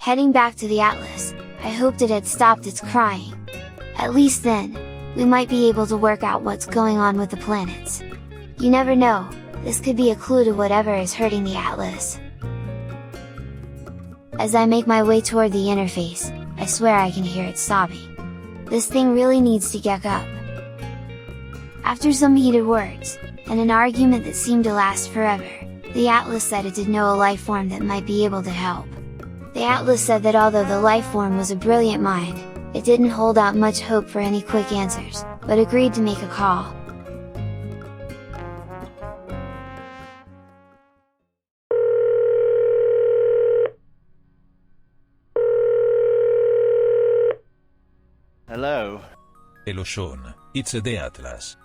Heading back to the Atlas, I hoped it had stopped its crying. At least then, we might be able to work out what's going on with the planets. You never know, this could be a clue to whatever is hurting the Atlas. As I make my way toward the interface, I swear I can hear it sobbing. This thing really needs to get up. After some heated words, and an argument that seemed to last forever, the Atlas said it did know a lifeform that might be able to help. The Atlas said that although the lifeform was a brilliant mind, it didn't hold out much hope for any quick answers, but agreed to make a call. Hello. Hello Sean, it's the Atlas.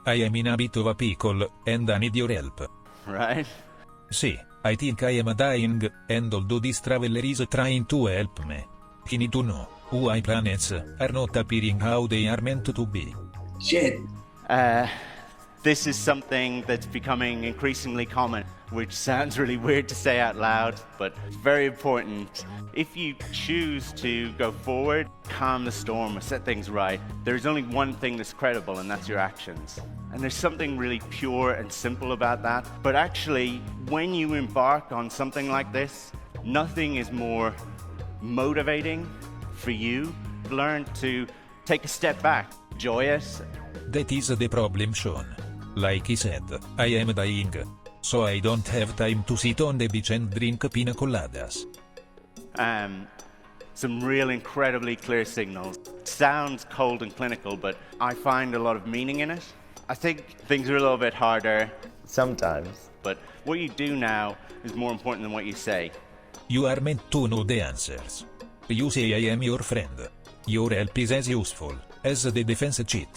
I am in a bit of a pickle, and I need your help. Right? See, I think I am dying, and although this traveler is trying to help me, he need to know why planets are not appearing how they are meant to be. Shit. This is something that's becoming increasingly common, which sounds really weird to say out loud, but it's very important. If you choose to go forward, calm the storm, or set things right, there's only one thing that's credible, and that's your actions. And there's something really pure and simple about that. But actually, when you embark on something like this, nothing is more motivating for you. Learn to take a step back, enjoy it. That is the problem, Sean. Like he said, I am dying, so I don't have time to sit on the beach and drink pina coladas. Some real incredibly clear signals. Sounds cold and clinical, but I find a lot of meaning in it. I think things are a little bit harder. Sometimes. But what you do now is more important than what you say. You are meant to know the answers. You say I am your friend. Your help is as useful as the defense cheat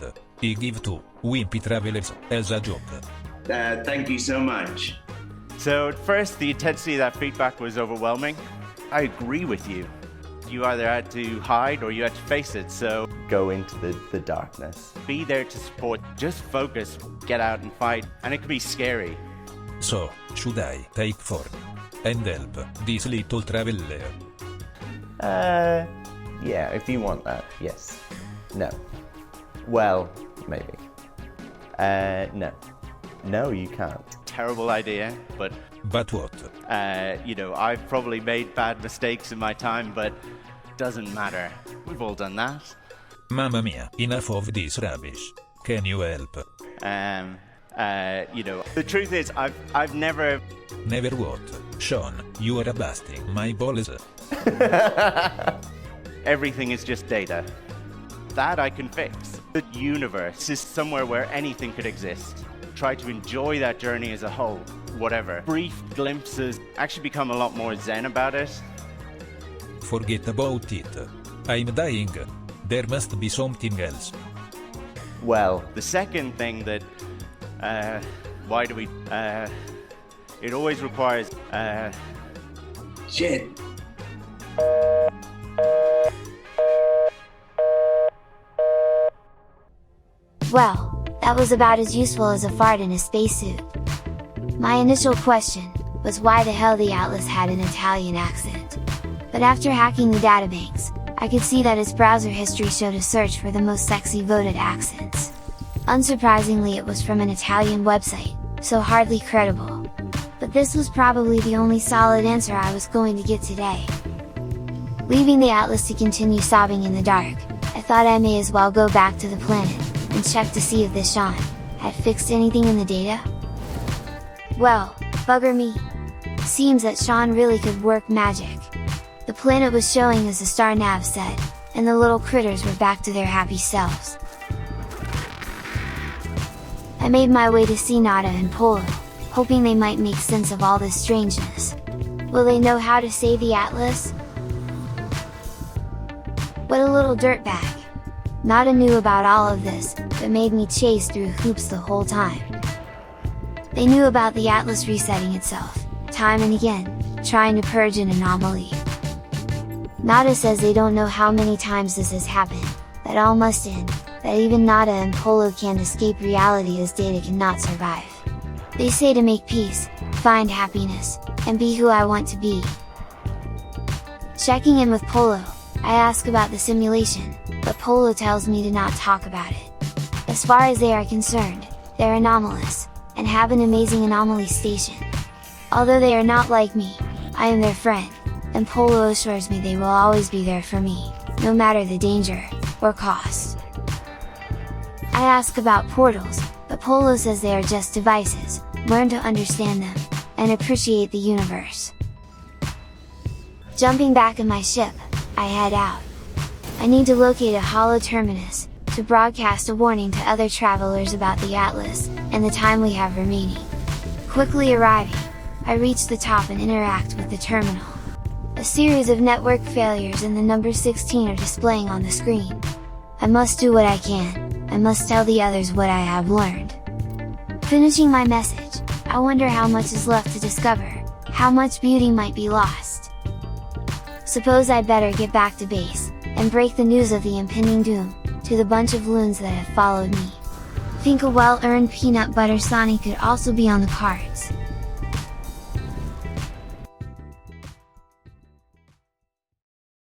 I give to wimpy travelers as a joke. Thank you so much. So at first, the intensity of that feedback was overwhelming. I agree with you. You either had to hide or you had to face it, so Go into the darkness. be there to support. Just focus, get out and fight, and it can be scary. So, should I take form and help this little traveler? Yeah, if you want that, yes. No. Well, maybe. No. No, you can't. Terrible idea, but But what? I've probably made bad mistakes in my time, but doesn't matter. We've all done that. Mamma mia, enough of this rubbish. Can you help? The truth is, I've never. Never what? Sean, you are busting my balls. Everything is just data. That I can fix. The universe is somewhere where anything could exist. Try to enjoy that journey as a whole. Whatever. Brief glimpses. Actually become a lot more zen about it. Forget about it. I'm dying. There must be something else. Well, The second thing that, why do we, it always requires, shit. Well, that was about as useful as a fart in a spacesuit. My initial question was why the hell the Atlas had an Italian accent. But after hacking the databanks, I could see that its browser history showed a search for the most sexy voted accents. Unsurprisingly, it was from an Italian website, so hardly credible. But this was probably the only solid answer I was going to get today. Leaving the Atlas to continue sobbing in the dark, I thought I may as well go back to the planet, and check to see if this Sean had fixed anything in the data. Well, bugger me. Seems that Sean really could work magic. The planet was showing as the star nav said, and the little critters were back to their happy selves. I made my way to see Nada and Polo, hoping they might make sense of all this strangeness. Will they know how to save the Atlas? What a little dirtbag! Nada knew about all of this, but made me chase through hoops the whole time. They knew about the Atlas resetting itself, time and again, trying to purge an anomaly. Nada says they don't know how many times this has happened, that all must end, that even Nada and Polo can't escape reality as Data cannot survive. They say to make peace, find happiness, and be who I want to be. Checking in with Polo, I ask about the simulation, but Polo tells me to not talk about it. As far as they are concerned, they're anomalous, and have an amazing anomaly station. Although they are not like me, I am their friend, and Polo assures me they will always be there for me, no matter the danger, or cost. I ask about portals, but Polo says they are just devices, learn to understand them, and appreciate the universe. Jumping back in my ship, I head out. I need to locate a hollow terminus, to broadcast a warning to other travelers about the Atlas, and the time we have remaining. Quickly arriving, I reach the top and interact with the terminal. A series of network failures and the number 16 are displaying on the screen. I must do what I can, I must tell the others what I have learned. Finishing my message, I wonder how much is left to discover, how much beauty might be lost. Suppose I'd better get back to base, and break the news of the impending doom, to the bunch of loons that have followed me. Think a well-earned peanut butter Sonny could also be on the cards.